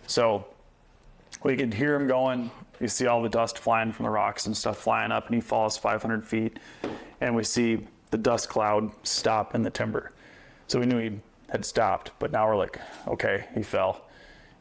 So we could hear him going. You see all the dust flying from the rocks and stuff flying up, and he falls 500 feet. And we see the dust cloud stop in the timber. So we knew he had stopped, but now we're like, okay, he fell.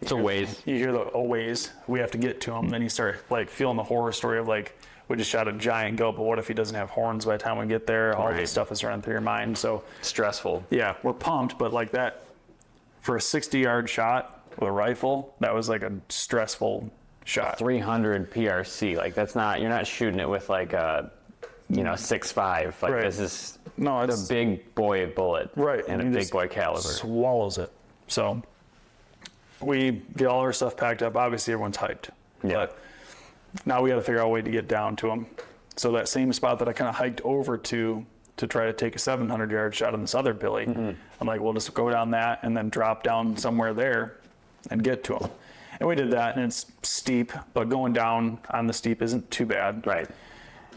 It's a ways. You hear the ways. We have to get to him. Then you start like feeling the horror story of like, we just shot a giant goat, but what if he doesn't have horns by the time we get there? All this stuff is running through your mind. So stressful. Yeah, we're pumped, but like that, for a 60-yard shot with a rifle, that was like a stressful shot. 300 PRC, like that's not, you're not shooting it with like a, 6.5. Like this is it's a big boy bullet, and a big boy caliber. Swallows it. So we get all our stuff packed up. Obviously, everyone's hyped. Yeah. But now we got to figure out a way to get down to them. So that same spot that I kind of hiked over to try to take a 700-yard shot on this other billy, I'm like, we'll just go down that and then drop down somewhere there and get to them. And we did that, and it's steep, but going down on the steep isn't too bad. Right.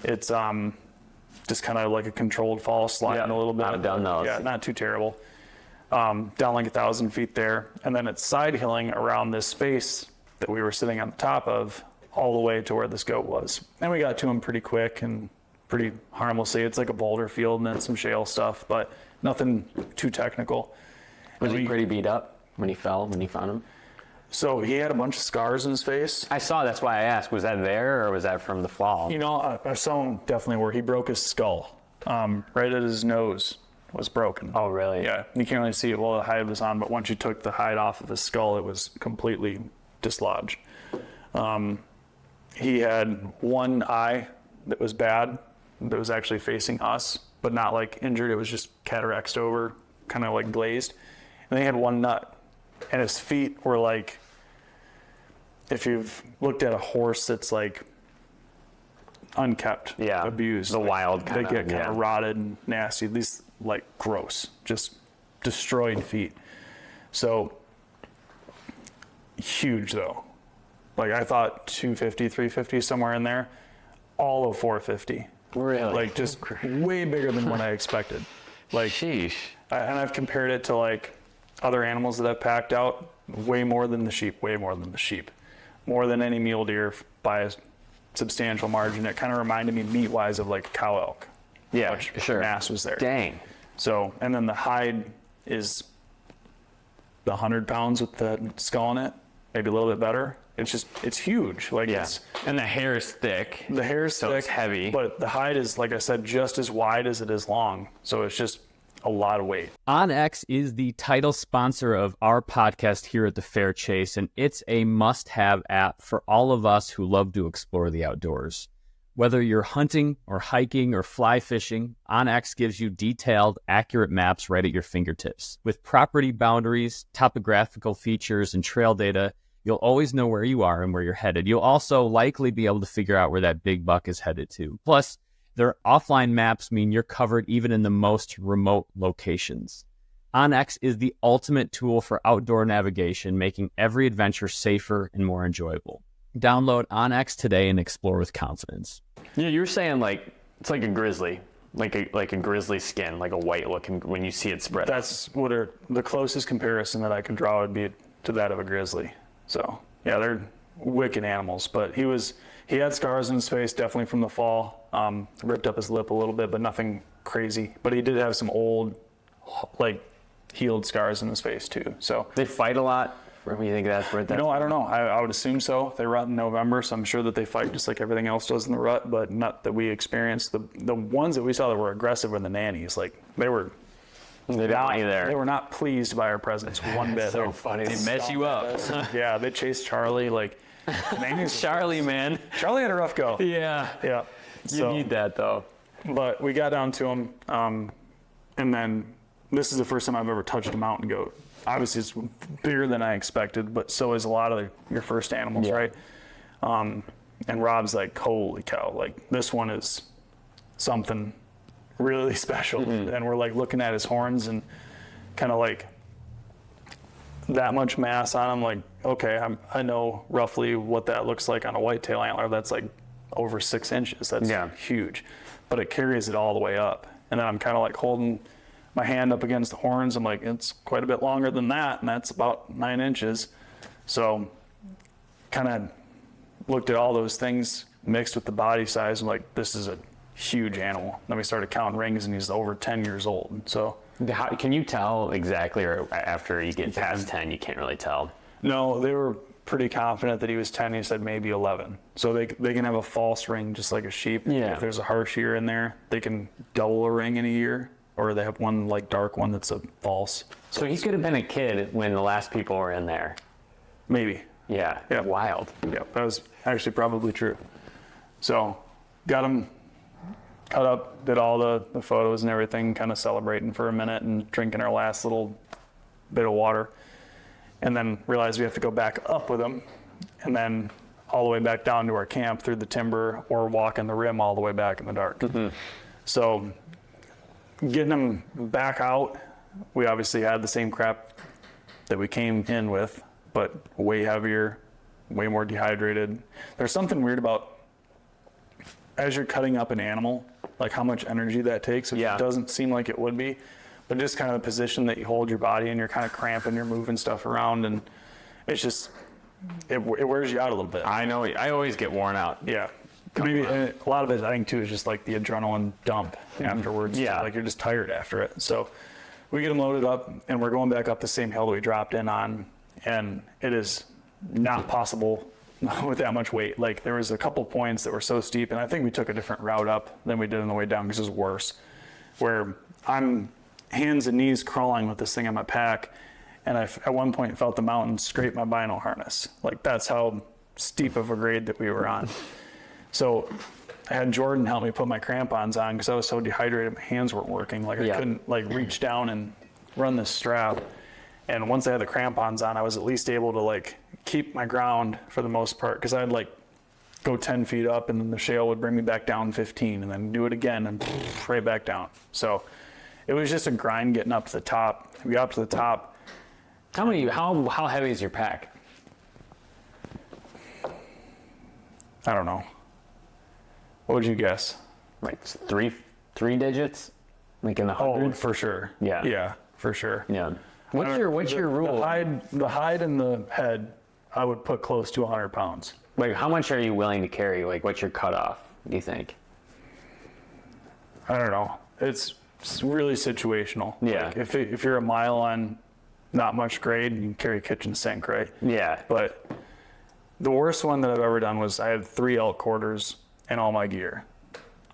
It's just kind of like a controlled fall, sliding a little bit. Not down those. Yeah, not too terrible. Down like 1,000 feet there, and then it's side hilling around this face that we were sitting on the top of, all the way to where this goat was. And we got to him pretty quick and pretty harmlessly. It's like a boulder field and then some shale stuff, but nothing too technical. Was he pretty beat up when he fell, when you found him? So he had a bunch of scars in his face. I saw, that's why I asked, was that there or was that from the fall? I saw him definitely where he broke his skull. Right at his nose was broken. Oh, really? Yeah, you can't really see it while the hide was on, but once you took the hide off of his skull, it was completely dislodged. He had one eye that was bad, that was actually facing us, but not like injured. It was just cataracted over, kind of like glazed. And then he had one nut, and his feet were like, if you've looked at a horse that's like unkept, abused, the wild kind they get kind of rotted and nasty. These like gross, just destroyed feet. So huge though. Like I thought 250, 350, somewhere in there, all of 450. Really? Like just way bigger than what I expected. Like, sheesh. And I've compared it to like other animals that I've packed out, way more than the sheep, more than any mule deer by a substantial margin. It kind of reminded me meat-wise of like a cow elk. Yeah, which sure. Mass was there. Dang. So, and then the hide is the 100 pounds with the skull in it, maybe a little bit better. It's huge. Like and the hair is thick. The hair is thick. It's heavy. But the hide is, like I said, just as wide as it is long. So it's just a lot of weight. OnX is the title sponsor of our podcast here at the Fair Chase, and it's a must-have app for all of us who love to explore the outdoors. Whether you're hunting or hiking or fly fishing, OnX gives you detailed, accurate maps right at your fingertips. With property boundaries, topographical features, and trail data, you'll always know where you are and where you're headed. You'll also likely be able to figure out where that big buck is headed to. Plus, their offline maps mean you're covered even in the most remote locations. OnX is the ultimate tool for outdoor navigation, making every adventure safer and more enjoyable. Download OnX today and explore with confidence. Yeah, you were saying like it's like a grizzly, like a grizzly skin, like a white looking when you see it spread. That's what the closest comparison that I can draw would be to that of a grizzly. So yeah, they're wicked animals. But he had scars in his face, definitely from the fall. Ripped up his lip a little bit, but nothing crazy. But he did have some old, like, healed scars in his face too. So they fight a lot. What do you think that's where that's? I don't know. I would assume so. They rut in November, so I'm sure that they fight just like everything else does in the rut, but not that we experienced. The ones that we saw that were aggressive were the nannies. Like they were. They didn't want you there. They were not pleased by our presence one bit. So funny. They mess you up. Yeah, they chased Charlie. Like, Charlie, man. Charlie had a rough go. Yeah. Yeah. You need that, though. But we got down to him, and then this is the first time I've ever touched a mountain goat. Obviously, it's bigger than I expected, but so is a lot of your first animals, right? And Rob's like, holy cow, like, this one is something really special. And we're like looking at his horns and kind of like that much mass on him, like, okay, I know roughly what that looks like on a whitetail antler. That's like over 6 inches. That's huge, but it carries it all the way up. And then I'm kind of like holding my hand up against the horns. I'm like, it's quite a bit longer than that, and that's about 9 inches. So kind of looked at all those things mixed with the body size and like, this is a huge animal. Then we started counting rings and he's over 10 years old. So how, can you tell exactly, or after you get past 10, you can't really tell? No, they were pretty confident that he was 10. He said maybe 11. So they can have a false ring just like a sheep. Yeah. If there's a harsh year in there, they can double a ring in a year, or they have one like dark one that's a false. So he could have been a kid when the last people were in there. Maybe. Yeah. Yep. Wild. Yeah, that was actually probably true. So got him cut up, did all the photos and everything, kind of celebrating for a minute and drinking our last little bit of water. And then realized we have to go back up with him and then all the way back down to our camp through the timber or walking the rim all the way back in the dark. Mm-hmm. So getting him back out, we obviously had the same crap that we came in with, but way heavier, way more dehydrated. There's something weird about as you're cutting up an animal, like how much energy that takes, which doesn't seem like it would be, but just kind of the position that you hold your body and you're kind of cramping, you're moving stuff around, and it's just, it wears you out a little bit. I know, I always get worn out. Yeah. Maybe a lot of it, I think, too, is just like the adrenaline dump afterwards. Yeah. Like you're just tired after it. So we get them loaded up and we're going back up the same hill that we dropped in on, and it is not possible with that much weight. Like there was a couple points that were so steep, and I think we took a different route up than we did on the way down because it was worse, where I'm hands and knees crawling with this thing on my pack, and I at one point felt the mountain scrape my bino harness. Like that's how steep of a grade that we were on. So I had Jordan help me put my crampons on because I was so dehydrated, my hands weren't working. Like I couldn't like reach down and run this strap. And once I had the crampons on, I was at least able to like keep my ground for the most part, because I'd like go 10 feet up and then the shale would bring me back down 15 and then do it again and right back down. So it was just a grind getting up to the top. We got up to the top. How heavy is your pack? I don't know. What would you guess? Like three digits? Like in the hundreds? Oh, for sure. Yeah. Yeah, for sure. Yeah. What's your rule? The hide and the head, I would put close to 100 pounds. Like, how much are you willing to carry? Like, what's your cutoff, do you think? I don't know. It's really situational. Yeah. Like if you're a mile on not much grade, you can carry a kitchen sink, right? Yeah. But the worst one that I've ever done was I had 3 elk quarters and all my gear.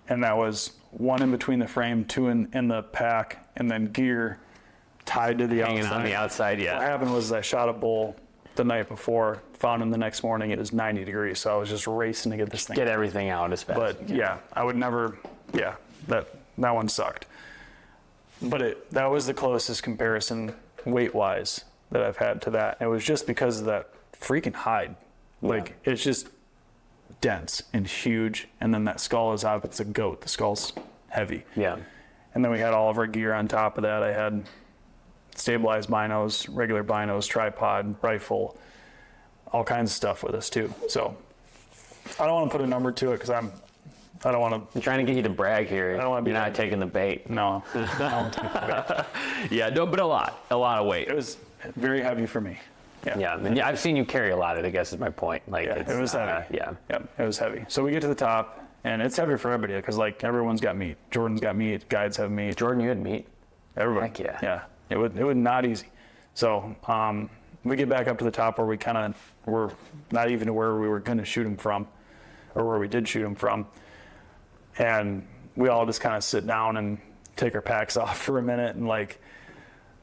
And that was 1 in between the frame, 2 in the pack, and then gear tied to the Hanging outside. on the outside, yeah. What happened was I shot a bull the night before, found him the next morning, it was 90 degrees, so I was just racing to get this thing. Get everything out as fast. But yeah, I would never, that one sucked. But that was the closest comparison weight-wise that I've had to that. It was just because of that freaking hide. Like, it's just dense and huge, and then that skull is out, it's a goat, the skull's heavy. Yeah. And then we had all of our gear on top of that. I had stabilized binos, regular binos, tripod, rifle, all kinds of stuff with us too. So I don't want to put a number to it because I don't want to. I'm trying to get you to brag here. I don't want to be. You're not taking the bait. No. I don't take the bait. Yeah, no, but a lot of weight. It was very heavy for me. Yeah. Yeah, and I've seen you carry a lot. I guess is my point. Like, yeah, it was heavy. Yeah. Yep, it was heavy. So we get to the top, and it's heavy for everybody because like everyone's got meat. Jordan's got meat. Guides have meat. Jordan, you had meat. Everybody. Heck yeah. Yeah. It was not easy. So we get back up to the top where we kind of were not even where we were going to shoot him from, or where we did shoot him from. And we all just kind of sit down and take our packs off for a minute and like,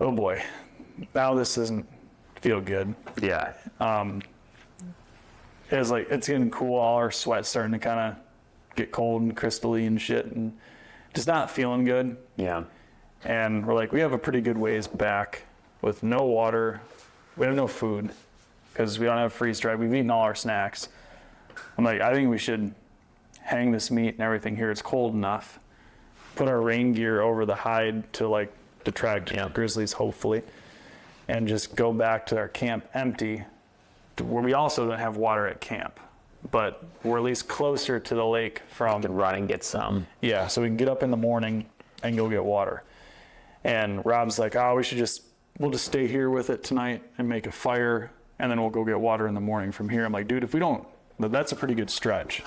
oh boy, now this doesn't feel good. Yeah. It was like, it's getting cool. All our sweat's starting to kind of get cold and crystally and shit and just not feeling good. Yeah. And we're like, we have a pretty good ways back with no water. We have no food because we don't have freeze dried. We've eaten all our snacks. I'm like, I think we should hang this meat and everything here. It's cold enough. Put our rain gear over the hide to like detract grizzlies, hopefully, and just go back to our camp empty, where we also don't have water at camp, but we're at least closer to the lake from. You can run and get some. Yeah, so we can get up in the morning and go get water. And Rob's like, oh, we'll just stay here with it tonight and make a fire and then we'll go get water in the morning from here. I'm like, dude, if we don't, that's a pretty good stretch.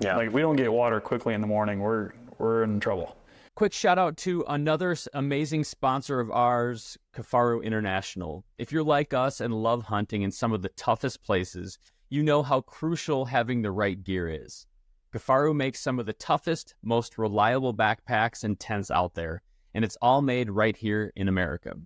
Yeah. Like if we don't get water quickly in the morning, we're in trouble. Quick shout out to another amazing sponsor of ours, Kifaru International. If you're like us and love hunting in some of the toughest places, you know how crucial having the right gear is. Kifaru makes some of the toughest, most reliable backpacks and tents out there, and it's all made right here in America.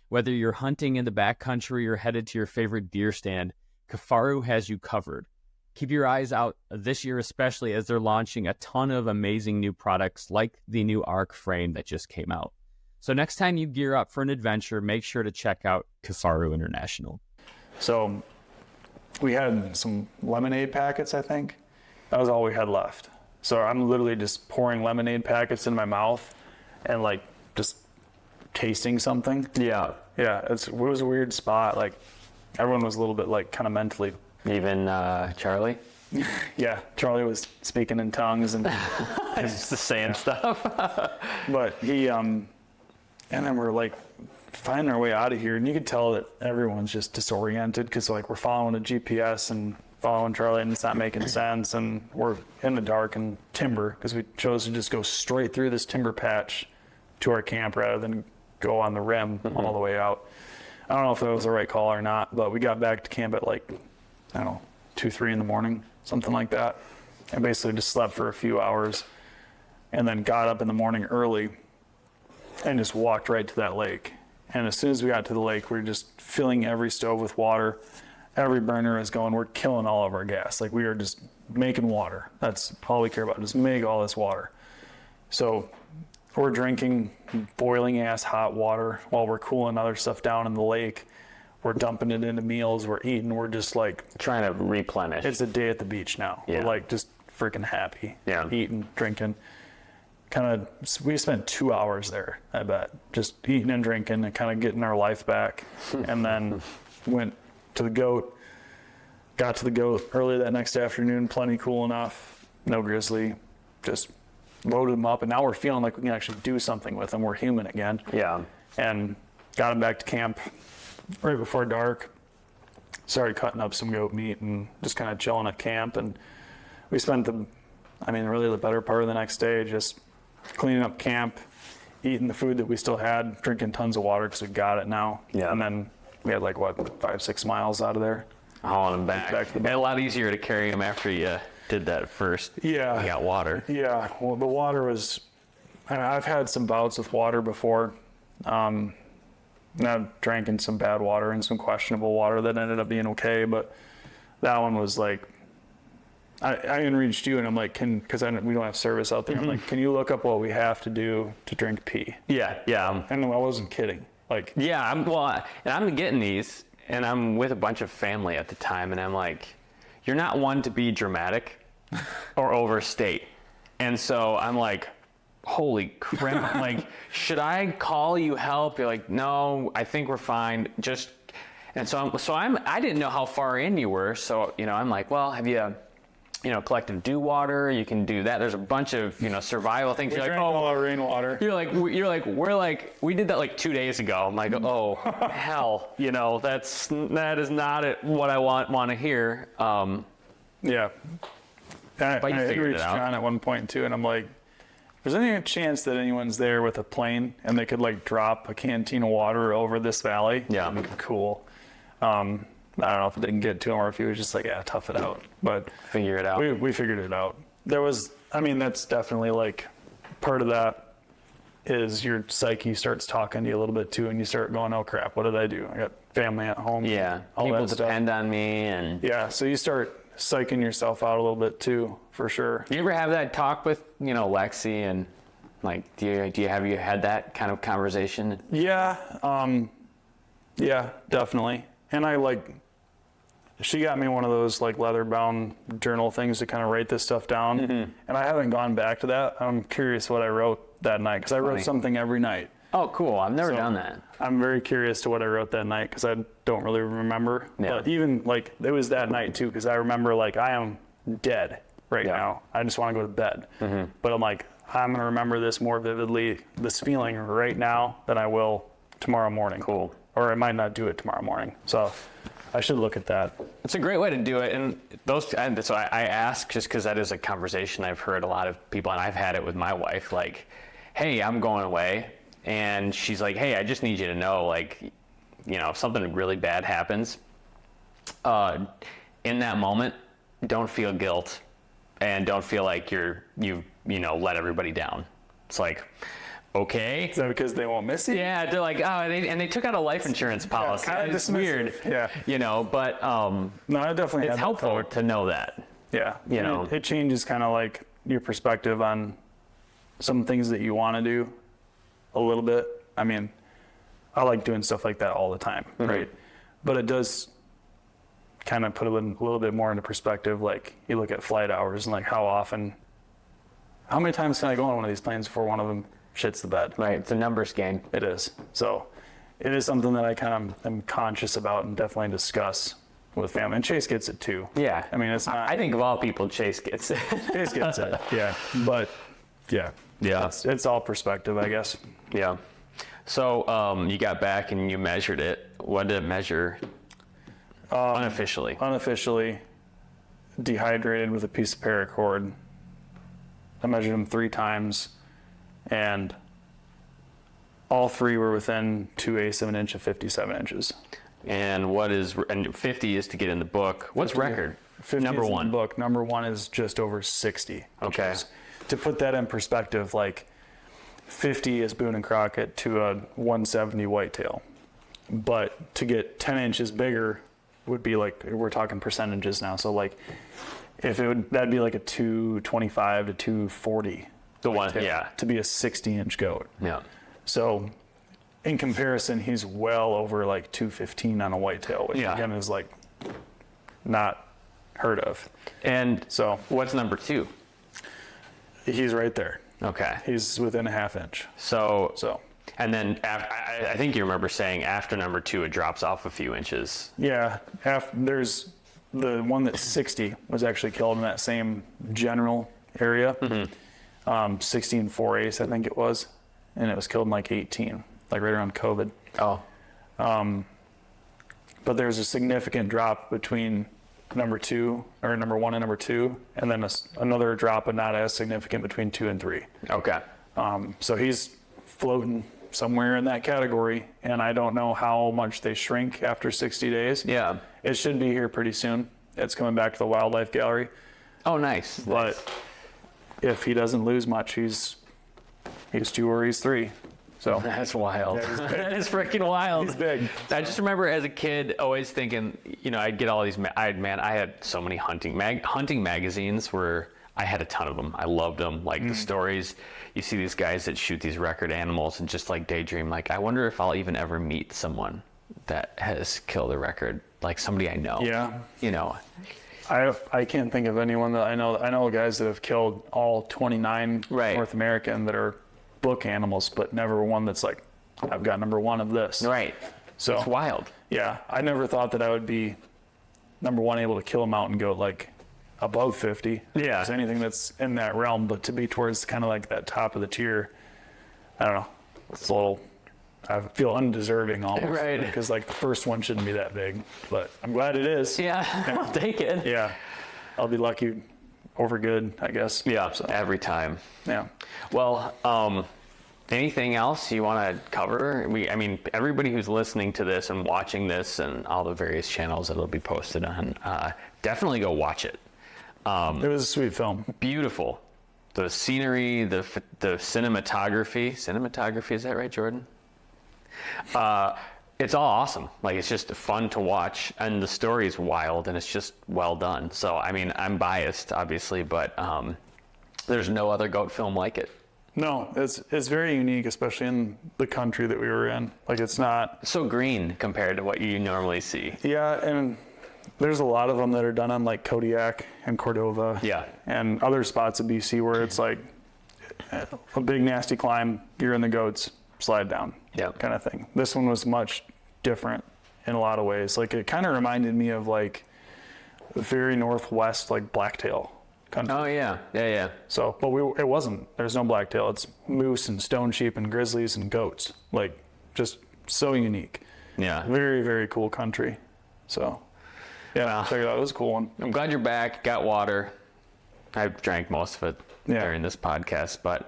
Whether you're hunting in the backcountry or headed to your favorite deer stand, Kifaru has you covered. Keep your eyes out this year, especially as they're launching a ton of amazing new products like the new Arc frame that just came out. So next time you gear up for an adventure, make sure to check out Kifaru International. So we had some lemonade packets, I think. That was all we had left. So I'm literally just pouring lemonade packets in my mouth and like just tasting something. Yeah. Yeah, it was a weird spot. Like everyone was a little bit like kind of mentally. Even Charlie? Yeah, Charlie was speaking in tongues and just saying stuff. But he, and then we're like finding our way out of here, and you could tell that everyone's just disoriented because like we're following a GPS and following Charlie, and it's not making sense, and we're in the dark and timber because we chose to just go straight through this timber patch to our camp rather than go on the rim all the way out. I don't know if that was the right call or not, but we got back to camp at like, I don't know, 2, 3 in the morning, something like that. And basically just slept for a few hours and then got up in the morning early and just walked right to that lake. And as soon as we got to the lake, we were just filling every stove with water. Every burner is going, we're killing all of our gas. Like we are just making water. That's all we care about, just make all this water. So we're drinking boiling ass hot water while we're cooling other stuff down in the lake. We're dumping it into meals, we're eating, we're just like trying to replenish. It's a day at the beach now. Yeah. We're like just freaking happy. Yeah. Eating, drinking. We spent 2 hours there, I bet. Just eating and drinking and kind of getting our life back. And then went to the goat. Got to the goat early that next afternoon, plenty cool enough. No grizzly. Just loaded them up, and now we're feeling like we can actually do something with them. We're human again. Yeah. And got them back to camp right before dark. Started cutting up some goat meat and just kind of chilling at camp. And we spent really the better part of the next day just cleaning up camp, eating the food that we still had, drinking tons of water because we got it now. Yeah. And then we had 5-6 miles out of there. Hauling them back. Back to the and a lot easier to carry them after you did that first. Yeah. You got water. Yeah. Well, the water was, I've had some bouts with water before. And I've drank in some bad water and some questionable water that ended up being okay. But that one was like, I even reached you and I'm like, because we don't have service out there. I'm like, can you look up what we have to do to drink pee? Yeah. And I wasn't kidding. Yeah, I'm getting these, and I'm with a bunch of family at the time, and I'm like, you're not one to be dramatic or overstate. And so I'm like, holy crap, like, should I call you help? You're like, no, I think we're fine. I didn't know how far in you were. So, I'm like, well, have you, collected dew water? You can do that. There's a bunch of, survival things. You're like, all our rainwater. We did that like 2 days ago. I'm like, oh, hell, that is not what I want to hear. Yeah. But you I figured reached it out. John at one point too, and I'm like, is there any chance that anyone's there with a plane and they could drop a canteen of water over this valley? Yeah. That'd be cool. I don't know if it didn't get to him or if he was just like, yeah, tough it out. But figure it out. We figured it out. That's definitely part of that is your psyche starts talking to you a little bit too, and you start going, oh crap, what did I do? I got family at home. Yeah. All People that stuff. depend on me. And Yeah. So you start psyching yourself out a little bit too, for sure. you ever have that talk with, Lexi, and have you had that kind of conversation? Yeah. Yeah, definitely. And she got me one of those leather bound journal things to kind of write this stuff down. And I haven't gone back to that. I'm curious what I wrote that night because I wrote something every night. Oh, cool. I've never done that. I'm very curious to what I wrote that night because I don't really remember. Yeah. But even it was that night too because I remember I am dead right now. I just want to go to bed. But I'm like, I'm going to remember this more vividly, this feeling right now than I will tomorrow morning. Cool. Or I might not do it tomorrow morning. So I should look at that. It's a great way to do it, and so I ask just because that is a conversation I've heard a lot of people, and I've had it with my wife. Like, hey, I'm going away, and she's like, hey, I just need you to know, like, if something really bad happens, in that moment, don't feel guilt, and don't feel like you've let everybody down. It's like, okay. Is that because they won't miss you? Yeah, they're like, oh, and they took out a life insurance policy. Yeah, it's weird. Yeah. But No, I definitely. it's helpful to know that. Yeah. It changes kind of like your perspective on some things that you want to do a little bit. I mean, I like doing stuff like that all the time, right? But it does kind of put it a little bit more into perspective. Like, you look at flight hours and like how many times can I go on one of these planes before one of them shits the bed? Right, it's a numbers game. It is. So it is something that I kind of am conscious about and definitely discuss with family. And Chase gets it too. Yeah. I mean, it's not. I think of all people, Chase gets it. Chase gets it. Yeah. But yeah. Yeah. It's all perspective, I guess. Yeah. So you got back and you measured it. What did it measure unofficially? Unofficially, dehydrated with a piece of paracord. I measured them 3 times, and all 3 were within 2/8 of an inch of 57 inches. And 50 is to get in the book. What's record? 50 Number is in one. the book. Number 1 is just over 60. Okay. To put that in perspective, like 50 is Boone and Crockett to a 170 whitetail. But to get 10 inches bigger would be like, we're talking percentages now. So like, that'd be like a 225 to 240. The one, whitetail yeah. To be a 60-inch goat. Yeah. So in comparison, he's well over like 215 on a whitetail, which again is like not heard of. And So what's number 2? he's right there. Okay. He's within a half inch. So. And then I think you remember saying after number 2, it drops off a few inches. Yeah, there's the one that's 60 was actually killed in that same general area. 16 4/8, I think it was, and it was killed in like 18, like right around COVID. Oh. But there's a significant drop between number 1 and number 2, and then another drop, but not as significant, between 2 and 3. Okay. So he's floating somewhere in that category, and I don't know how much they shrink after 60 days. Yeah. It should be here pretty soon. It's coming back to the wildlife gallery. Oh, nice. But if he doesn't lose much, he's 2 or he's 3. So That's wild. Yeah, he's big. That is freaking wild. he's big. I just remember as a kid always thinking, I'd get all these. I had so many hunting magazines where I had a ton of them. I loved them. Like the stories, you see these guys that shoot these record animals and just like daydream. Like, I wonder if I'll even ever meet someone that has killed a record, like somebody I know. Yeah. I can't think of anyone that I know. I know guys that have killed all 29 Right. North American that are book animals, but never one that's like, I've got number 1 of this. Right. So It's wild. yeah, I never thought that I would be number 1 able to kill a mountain goat like above 50. Yeah. Just anything that's in that realm, but to be towards kind of like that top of the tier, I don't know. It's a little, I feel undeserving almost. Right. Because like the first one shouldn't be that big, but I'm glad it is. Yeah. I'll take it. Yeah. I'll be lucky over good, I guess. Yeah. So, Every time. yeah. Well, anything else you want to cover? I mean, everybody who's listening to this and watching this and all the various channels that it'll be posted on, definitely go watch it. It was a sweet film. Beautiful. The scenery, the cinematography. Cinematography, is that right, Jordan? It's all awesome. Like, it's just fun to watch, and the story is wild, and it's just well done. So, I mean, I'm biased, obviously, but there's no other goat film like it. No, it's very unique, especially in the country that we were in. Like, it's not. So green compared to what you normally see. Yeah, and there's a lot of them that are done on like Kodiak and Cordova. Yeah. And other spots of BC where it's like a big nasty climb, you're in the goats, slide down. Yep. Kind of thing. This one was much different in a lot of ways. Like, it kind of reminded me of like the very northwest, like blacktail country. Oh yeah, yeah. So, but it wasn't. There's no blacktail. It's moose and stone sheep and grizzlies and goats. Like, just so unique. Yeah. Very, very cool country. So Yeah, Wow. check it out. It was a cool one. I'm glad you're back. Got water. I drank most of it during this podcast, but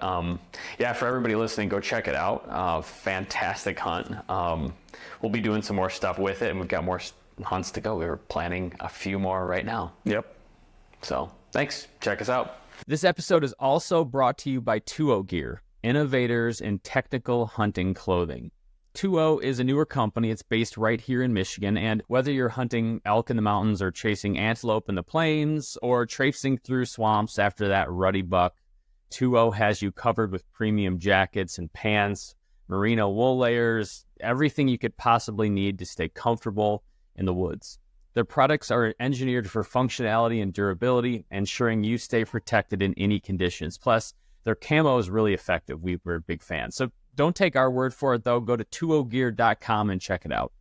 yeah, for everybody listening, go check it out. Fantastic hunt. We'll be doing some more stuff with it, and we've got more hunts to go. We're planning a few more right now. Yep. So thanks. Check us out. This episode is also brought to you by 2O Gear, innovators in technical hunting clothing. 2O is a newer company. It's based right here in Michigan, and whether you're hunting elk in the mountains or chasing antelope in the plains or traipsing through swamps after that ruddy buck, 2O has you covered with premium jackets and pants, merino wool layers, everything you could possibly need to stay comfortable in the woods. Their products are engineered for functionality and durability, ensuring you stay protected in any conditions. Plus, their camo is really effective. We're big fans. So don't take our word for it, though. Go to 2ogear.com and check it out.